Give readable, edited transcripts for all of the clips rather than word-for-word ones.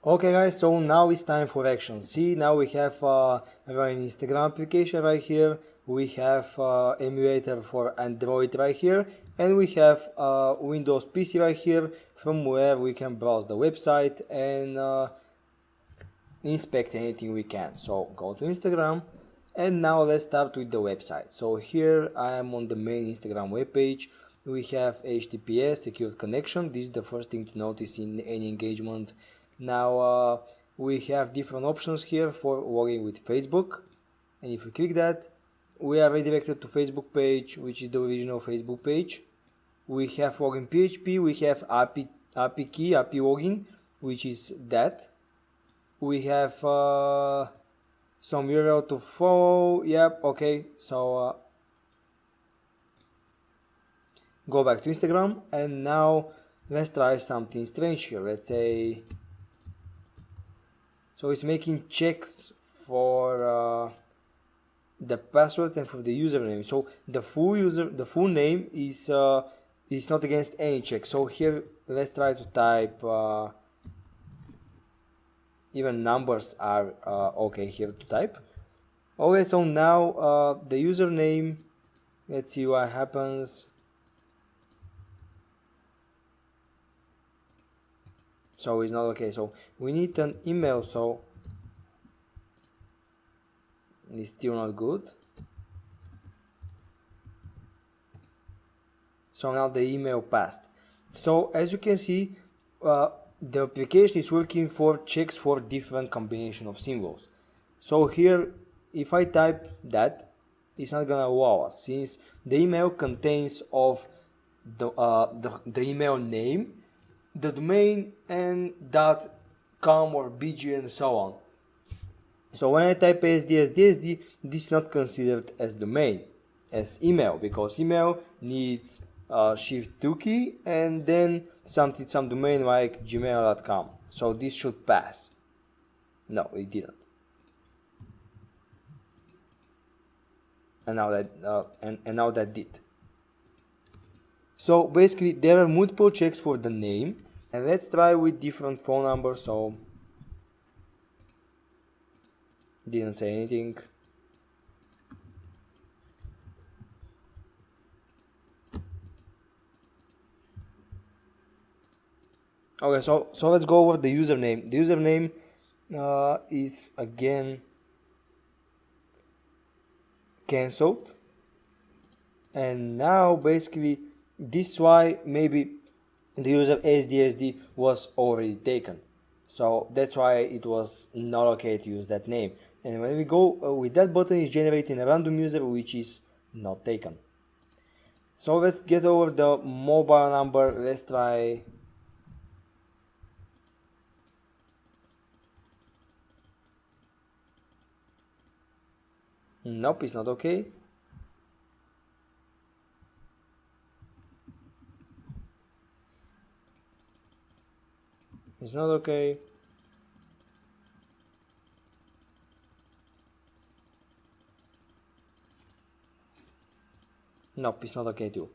Okay guys, so now it's time for action. See, now we have our Instagram application right here, we have emulator for Android right here, and we have Windows PC right here, from where we can browse the website and inspect anything we can. So go to Instagram, and now let's start with the website. So here I am on the main Instagram webpage. We have HTTPS secured connection. This is the first thing to notice in any engagement. Now we have different options here for logging with Facebook, and if we click that, we are redirected to Facebook page, which is the original Facebook page. We have login PHP, we have API key, API login, which is that. We have some URL to follow. Yep, okay, so go back to Instagram, and now let's try something strange here. Let's say, so it's making checks for the password and for the username. So the full name is not against any check. So here let's try to type even numbers are okay here to type. Okay, so now the username, let's see what happens. So it's not okay, so we need an email, so it's still not good. So now the email passed. So as you can see, the application is working for checks for different combination of symbols. So here, if I type that, it's not gonna allow us, since the email contains of the email name, the domain, and .com or .bg and so on. So when I type ASD, this is not considered as domain, as email, because email needs shift 2 key and then some domain like gmail.com. So this should pass. No, it didn't. And now that did. So basically there are multiple checks for the name, and let's try with different phone numbers. So didn't say anything. Okay, so let's go over the username. The username is again cancelled, and now basically this is why maybe the user ASD was already taken. So that's why it was not okay to use that name. And when we go with that button, it's generating a random user which is not taken. So let's get over the mobile number. Let's try. Nope, it's not okay. It's not okay. Nope, it's not okay too.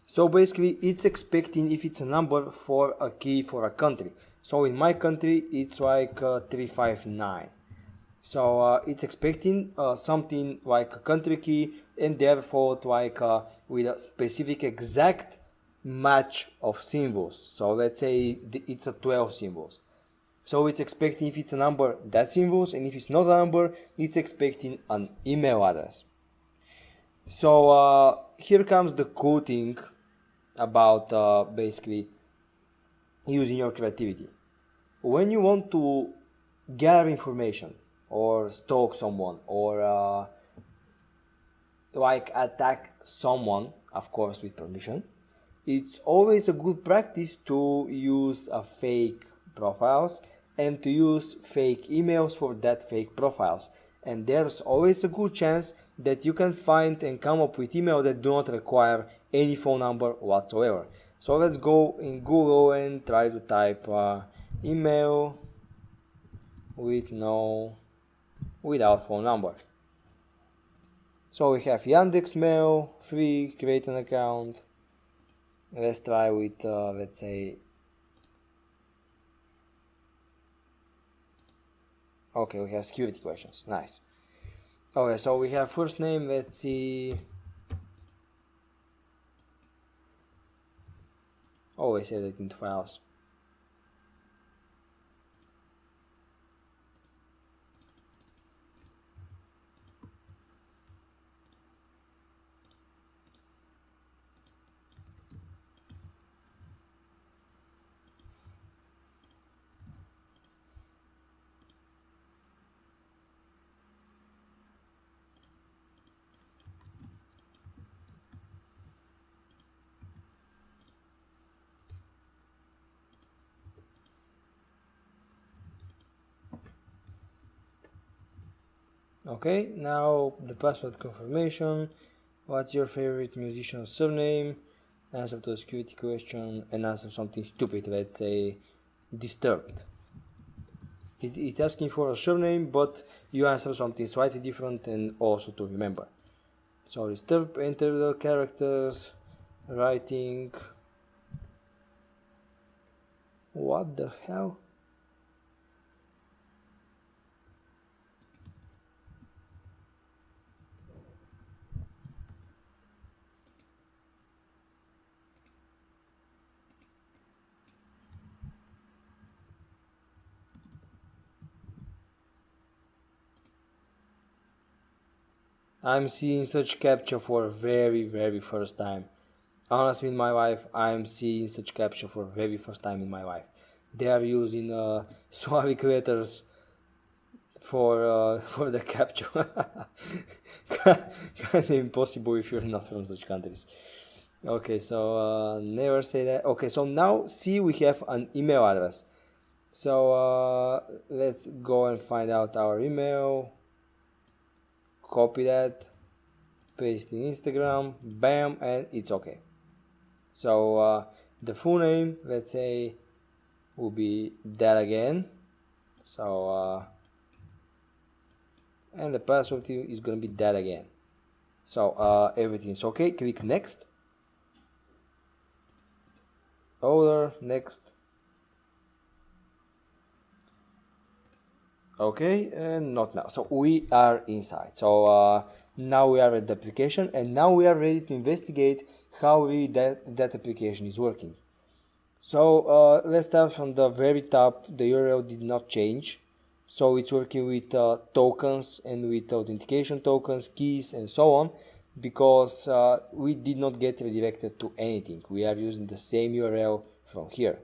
So basically it's expecting if it's a number for a key for a country. So in my country it's like 359. So it's expecting something like a country key, and therefore like with a specific exact match of symbols. So let's say it's a 12 symbols. So it's expecting if it's a number, that symbols, and if it's not a number, it's expecting an email address. So here comes the cool thing about basically using your creativity. When you want to gather information or stalk someone or like attack someone, of course with permission, it's always a good practice to use fake profiles and to use fake emails for that fake profiles. And there's always a good chance that you can find and come up with emails that do not require any phone number whatsoever. So let's go in Google and try to type email without phone number. So we have Yandex Mail, free, create an account. Let's try with let's say Okay, we have security questions. Nice. Okay, so we have first name. Let's see. Always save it into files. Okay, now the password confirmation. What's your favorite musician's surname? Answer to a security question and answer something stupid, let's say Disturbed. It's asking for a surname, but you answer something slightly different and also to remember. So Disturbed, enter the characters, writing. What the hell? I'm seeing such captcha for a very first time. Honestly, in my life, I'm seeing such captcha for very first time in my life. They are using Slavic letters for the captcha. Kind of impossible if you're not from such countries. Okay, so never say that. Okay, so now see we have an email address. So let's go and find out our email. Copy that, paste in Instagram, bam, and it's okay. So the full name, let's say, will be that again. So and the password is gonna be that again. So everything's okay. Click next. Order next. Okay, and not now. So we are inside. So now we are at the application, and now we are ready to investigate how really that application is working. So let's start from the very top. The URL did not change. So it's working with tokens and with authentication tokens, keys, and so on, because we did not get redirected to anything. We are using the same URL from here.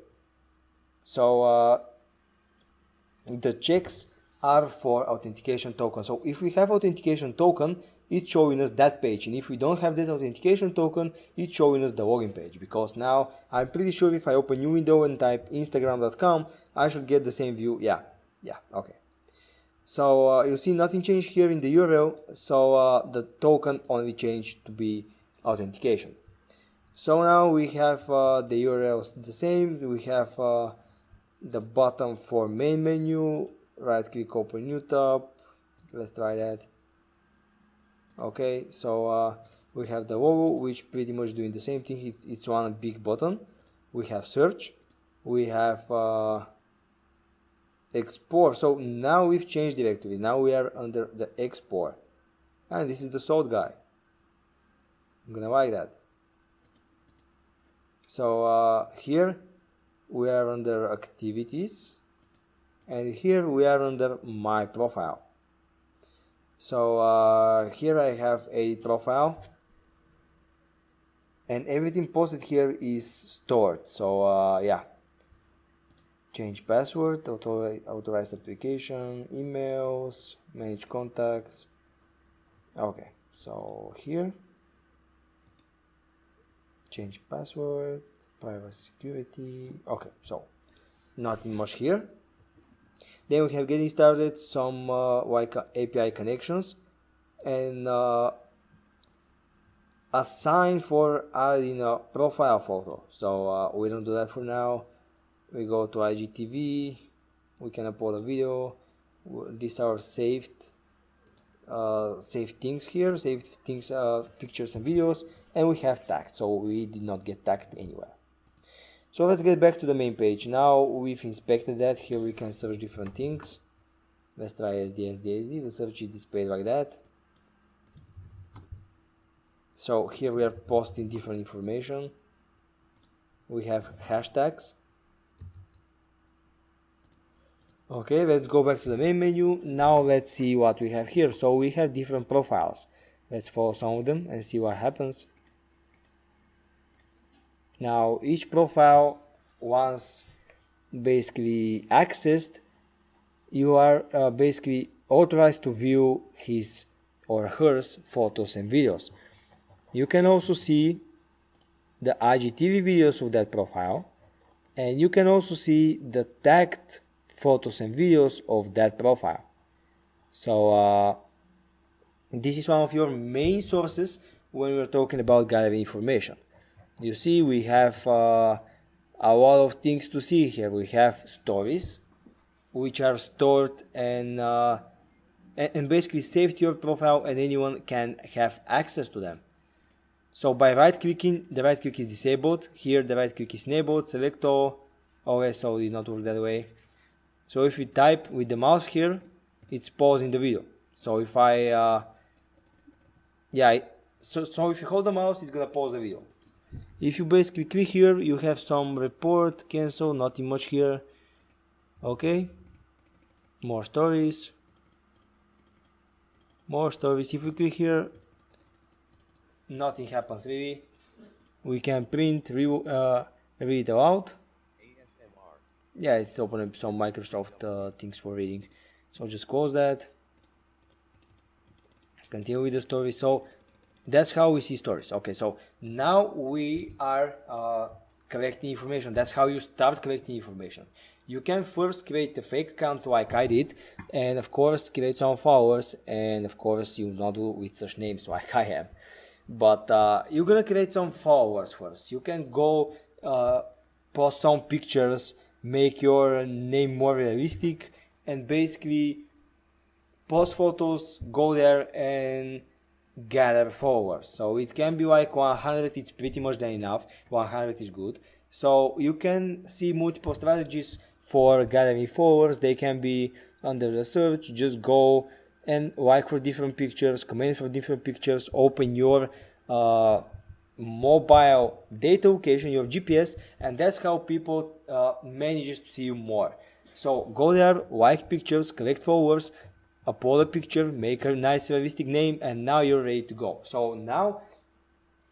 So the checks are for authentication token. So if we have authentication token, it's showing us that page, and if we don't have that authentication token, it's showing us the login page, because now I'm pretty sure if I open new window and type instagram.com, I should get the same view. Yeah, okay. So you see nothing changed here in the URL, so the token only changed to be authentication. So now we have the URLs the same. We have the button for main menu, right click, open new tab. Let's try that. Okay, so we have the logo, which pretty much doing the same thing. It's one big button. We have search, we have export. So now we've changed directory. Now we are under the export, and this is the salt guy. I'm gonna like that. So here we are under activities, and here we are under my profile. So here I have a profile, and everything posted here is stored. So yeah, change password, authorized application, emails, manage contacts. Okay, so here change password, privacy security. Okay, so nothing much here. Then we have getting started, some like API connections, and a sign for adding a profile photo. So we don't do that for now. We go to IGTV, we can upload a video. These are saved things here, saved things, pictures and videos, and we have tagged, so we did not get tagged anywhere. So let's get back to the main page. Now we've inspected that. Here we can search different things. Let's try SD. The search is displayed like that. So here we are posting different information. We have hashtags. Okay, let's go back to the main menu. Now let's see what we have here. So we have different profiles. Let's follow some of them and see what happens. Now each profile, once basically accessed, you are basically authorized to view his or hers photos and videos. You can also see the IGTV videos of that profile, and you can also see the tagged photos and videos of that profile. So this is one of your main sources when we're talking about gallery information. You see, we have a lot of things to see here. We have stories, which are stored and basically saved to your profile, and anyone can have access to them. So by right clicking, the right click is disabled. Here the right click is enabled. Select all. Okay, so it did not work that way. So if you type with the mouse here, it's pausing the video. So if I so if you hold the mouse, it's gonna pause the video. If you basically click here, you have some report, cancel, nothing much here. Okay, more stories. If we click here, nothing happens really. We can print, read it aloud. ASMR. Yeah, it's opening up some Microsoft things for reading. So just close that. Continue with the story. So that's how we see stories. Okay, so now we are collecting information. That's how you start collecting information. You can first create a fake account like I did, and of course create some followers, and of course you not do with such names like I am. But you're gonna create some followers first. You can go post some pictures, make your name more realistic, and basically post photos, go there and gather followers. So it can be like 100, it's pretty much than enough. 100 is good. So you can see multiple strategies for gathering followers. They can be under the search. Just go and like for different pictures, comment for different pictures, open your mobile data location, your GPS, and that's how people manages to see you more. So go there, like pictures, collect followers, upload a picture, make a nice realistic name, and now you're ready to go. So now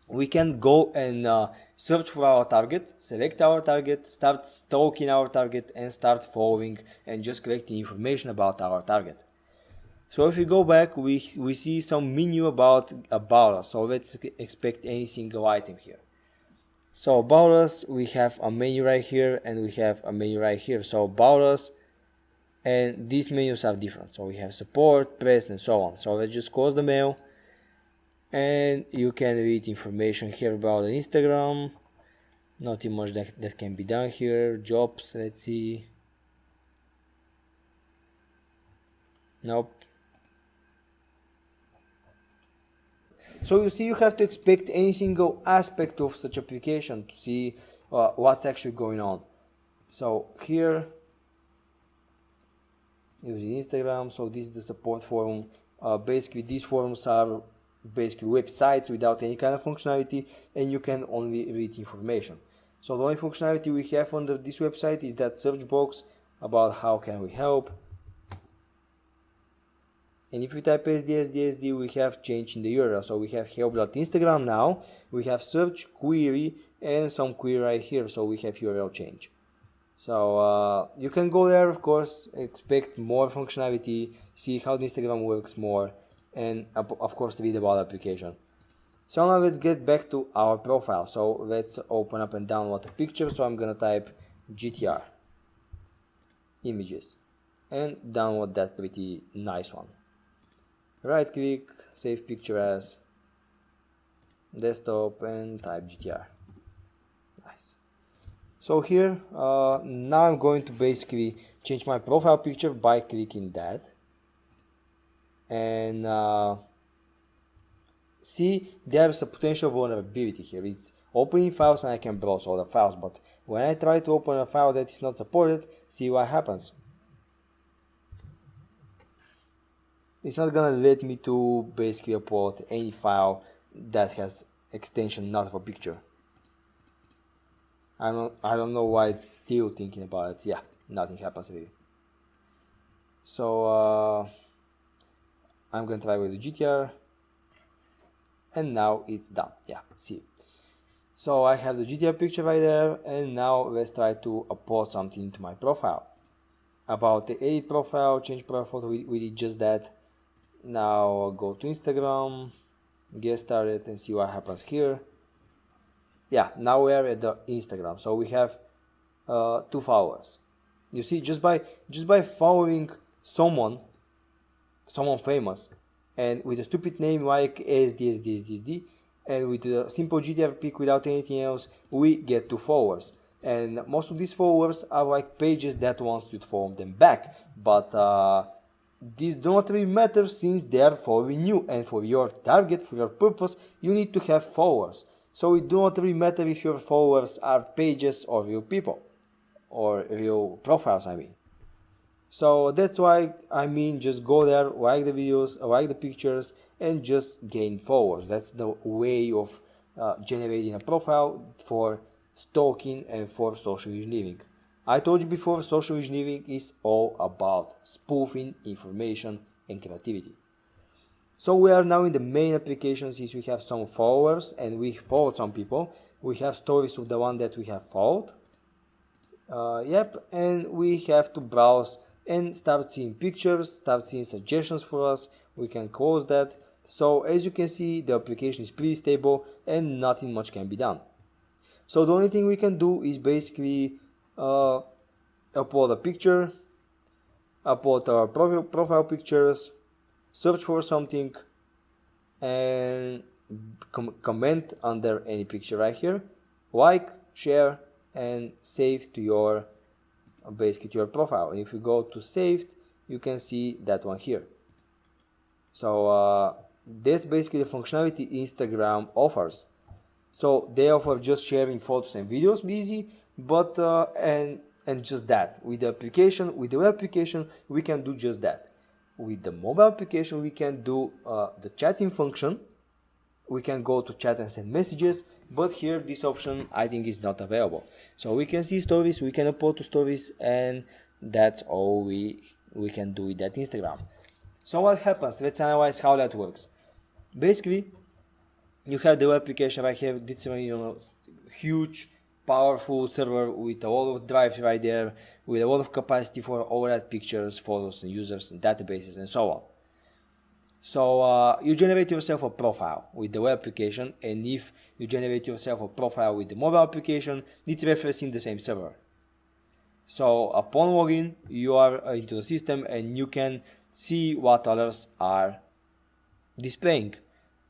we can go and search for our target, select our target, start stalking our target, and start following and just collecting information about our target. So if we go back, we see some menu about us. So let's expect any single item here. So about us, we have a menu right here, and we have a menu right here. So about us, and these menus are different. So we have support, press, and so on. So let's just close the mail, and you can read information here about the Instagram. Nothing much that can be done here. Jobs, let's see. Nope. So you see, you have to expect any single aspect of such application to see what's actually going on. So here, using Instagram, so this is the support forum. Basically, these forums are basically websites without any kind of functionality, and you can only read information. So the only functionality we have under this website is that search box about how can we help. And if we type SD, we have change in the URL. So we have help.instagram now, we have search, query, and some query right here. So we have URL change. So you can go there, of course, expect more functionality, see how the Instagram works more, and of course read about the application. So now let's get back to our profile. So let's open up and download a picture. So I'm gonna type GTR images and download that pretty nice one. Right click, save picture as desktop, and type GTR. Nice. So here, now I'm going to basically change my profile picture by clicking that. And see, there's a potential vulnerability here. It's opening files and I can browse all the files, but when I try to open a file that is not supported, see what happens. it's not gonna let me to basically upload any file that has extension not of a picture. I don't know why it's still thinking about it. Yeah, nothing happens really. So I'm gonna try with the GTR, and now it's done. Yeah, see. So I have the GTR picture right there, and now let's try to upload something into my profile. About the edit profile, change profile photo, we did just that. Now go to Instagram, get started, and see what happens here. Yeah, now we are at the Instagram, so we have 2 followers. You see, just by following someone famous, and with a stupid name like ASD, and with a simple GTR pic without anything else, we get 2 followers. And most of these followers are like pages that wants you to follow them back, but these do not really matter since they are following you, and for your target, for your purpose, you need to have followers. So it do not really matter if your followers are pages or real people, or real profiles, I mean. So that's why just go there, like the videos, like the pictures, and just gain followers. That's the way of generating a profile for stalking and for social engineering. I told you before, social engineering is all about spoofing information and creativity. So we are now in the main application. Since we have some followers and we followed some people, we have stories of the one that we have followed. And we have to browse and start seeing pictures, start seeing suggestions for us. We can close that. So as you can see, the application is pretty stable and nothing much can be done. So the only thing we can do is basically upload a picture, upload our profile pictures, search for something, and comment under any picture right here, like, share, and save to your basically to your profile. And if you go to saved, you can see that one here. So that's basically the functionality Instagram offers. So they offer just sharing photos and videos easy, but and just that. With the application, with the web application, we can do just that. With the mobile application, we can do the chatting function. We can go to chat and send messages, but here this option I think is not available. So we can see stories, we can upload to stories, and that's all we can do with that Instagram. So what happens? Let's analyze how that works. Basically, you have the web application right here. This huge, powerful server with a lot of drives right there, with a lot of capacity for overhead pictures, photos, and users, and databases, and so on. So you generate yourself a profile with the web application, and if you generate yourself a profile with the mobile application, it's referencing the same server. So upon login, you are into the system and you can see what others are displaying.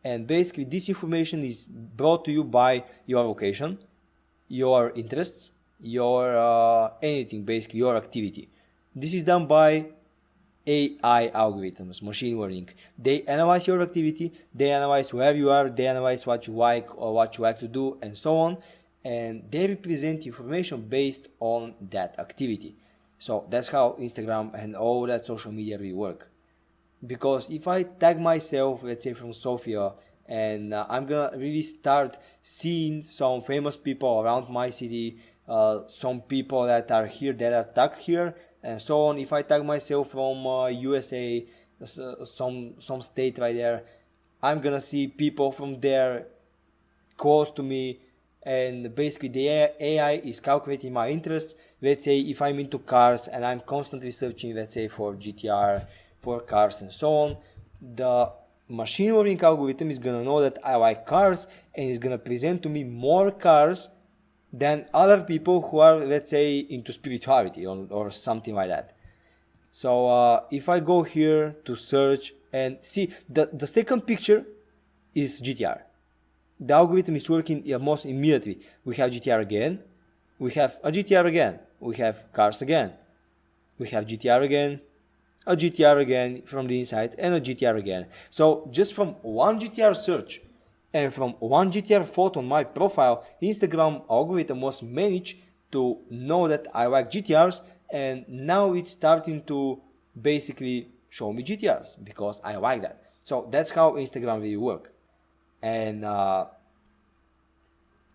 And basically this information is brought to you by your location, your interests, your anything, basically your activity. This is done by AI algorithms, machine learning. They analyze your activity, they analyze where you are, they analyze what you like or what you like to do, and so on, and they represent information based on that activity. So that's how Instagram and all that social media really work. Because if I tag myself, let's say from Sofia, and I'm gonna really start seeing some famous people around my city, some people that are here, that are tagged here, and so on. If I tag myself from USA, some state right there, I'm gonna see people from there close to me, and basically the AI is calculating my interests. Let's say if I'm into cars and I'm constantly searching, let's say for GTR, for cars and so on, the machine learning algorithm is gonna know that I like cars and is gonna present to me more cars than other people who are, let's say, into spirituality or something like that. So if I go here to search and see, the second picture is GTR. The algorithm is working almost immediately. We have GTR again, we have a GTR again, we have cars again, we have GTR again, a GTR again from the inside, and a GTR again. So just from one GTR search and from one GTR photo on my profile, Instagram algorithm was managed to know that I like GTRs, and now it's starting to basically show me GTRs because I like that. So that's how Instagram really work. And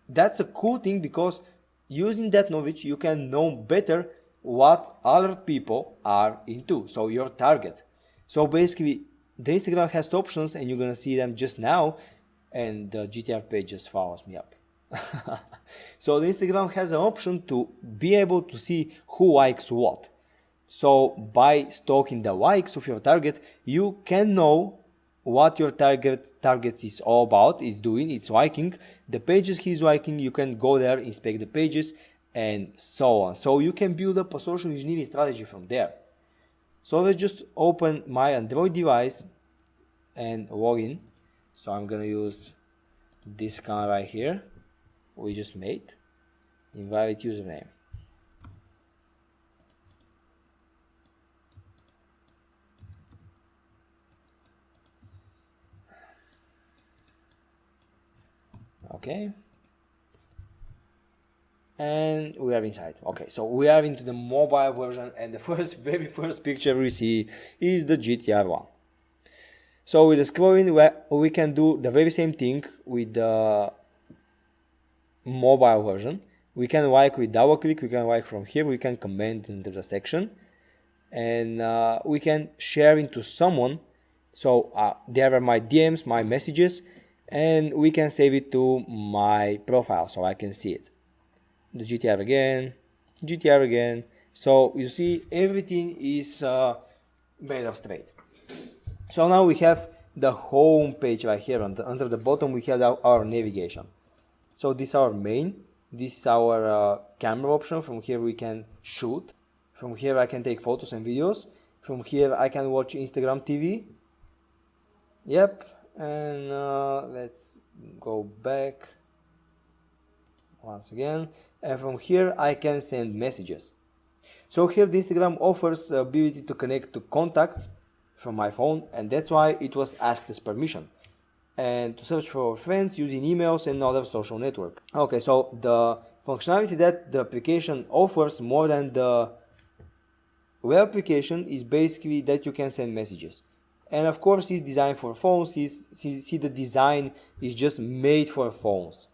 that's a cool thing, because using that knowledge you can know better what other people are into, so your target. So basically the Instagram has options, and you're gonna see them just now, and the GTR page just follows me up. So the Instagram has an option to be able to see who likes what. So by stalking the likes of your target, you can know what your target is all about, is doing, it's liking, the pages he's liking. You can go there, inspect the pages, and so on. So you can build up a social engineering strategy from there. So let's just open my Android device and log in. So I'm gonna use this account right here we just made, invalid username. Okay, and we are inside. Okay, so we are into the mobile version, and the very first picture we see is the GTR one. So with the scrolling, we can do the very same thing with the mobile version. We can like with double click, we can like from here, we can comment into the section, and we can share into someone. So there are my DMs, my messages, and we can save it to my profile so I can see it. The GTR again, GTR again. So you see everything is made up straight. So now we have the home page right here. Under the bottom we have our navigation. So this is our main, this is our camera option. From here we can shoot. From here I can take photos and videos. From here I can watch Instagram TV. Yep. And let's go back once again, and from here I can send messages. So here the Instagram offers the ability to connect to contacts from my phone, and that's why it was asked as permission, and to search for friends using emails and other social network. Okay, so the functionality that the application offers more than the web application is basically that you can send messages. And of course it's designed for phones. See, the design is just made for phones.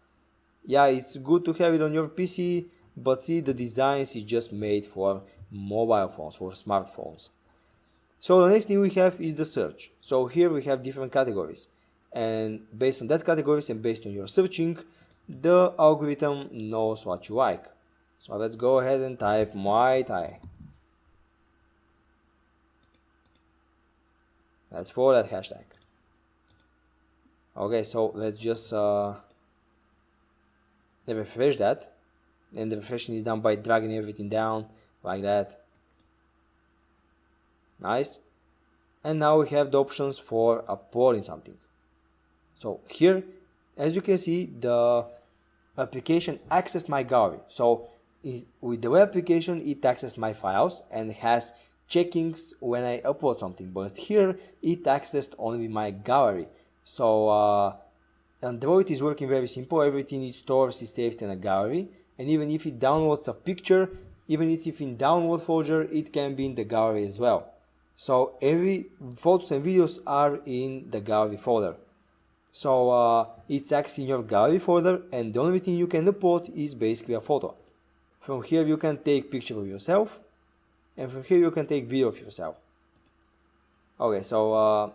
Yeah, it's good to have it on your PC, but see, the design is just made for mobile phones, for smartphones. So the next thing we have is the search. So here we have different categories, and based on that categories and based on your searching, the algorithm knows what you like. So let's go ahead and type Muay Thai. Let's follow that hashtag. Okay, so let's just refresh that, and the refreshing is done by dragging everything down like that. Nice. And now we have the options for uploading something. So here, as you can see, the application accessed my gallery. So with the web application, it accessed my files and has checkings when I upload something, but here it accessed only my gallery. So Android is working very simple. Everything it stores is saved in a gallery, and even if it downloads a picture, even if it's in download folder, it can be in the gallery as well. So every photos and videos are in the gallery folder. So it's accessing your gallery folder, and the only thing you can upload is basically a photo. From here you can take picture of yourself, and from here you can take video of yourself. Okay, so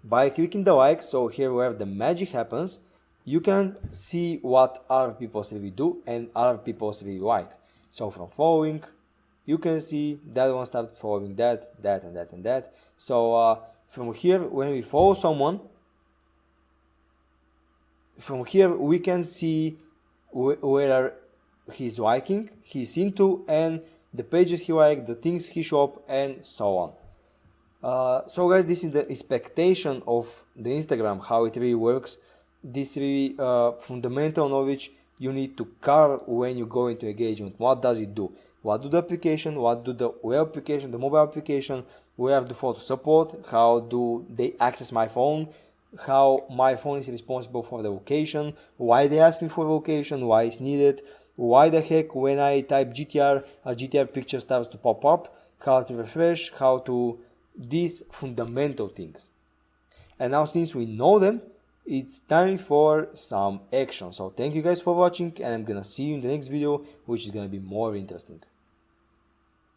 by clicking the like, so here where the magic happens, you can see what other people really do and other people really like. So from following, you can see that one started following that, and that, and that. So from here, when we follow someone, from here we can see whether he's liking, he's into, and the pages he liked, the things he shop, and so on. So guys, this is the expectation of the Instagram, how it really works. This really fundamental knowledge you need to cover when you go into engagement. What does it do? What do the application, what do the web application, the mobile application, where do photos support, how do they access my phone, how my phone is responsible for the location, why they ask me for location, why it's needed, why the heck when I type GTR, a GTR picture starts to pop up, how to refresh, how to these fundamental things. And now since we know them, it's time for some action. So thank you guys for watching, and I'm gonna see you in the next video, which is gonna be more interesting.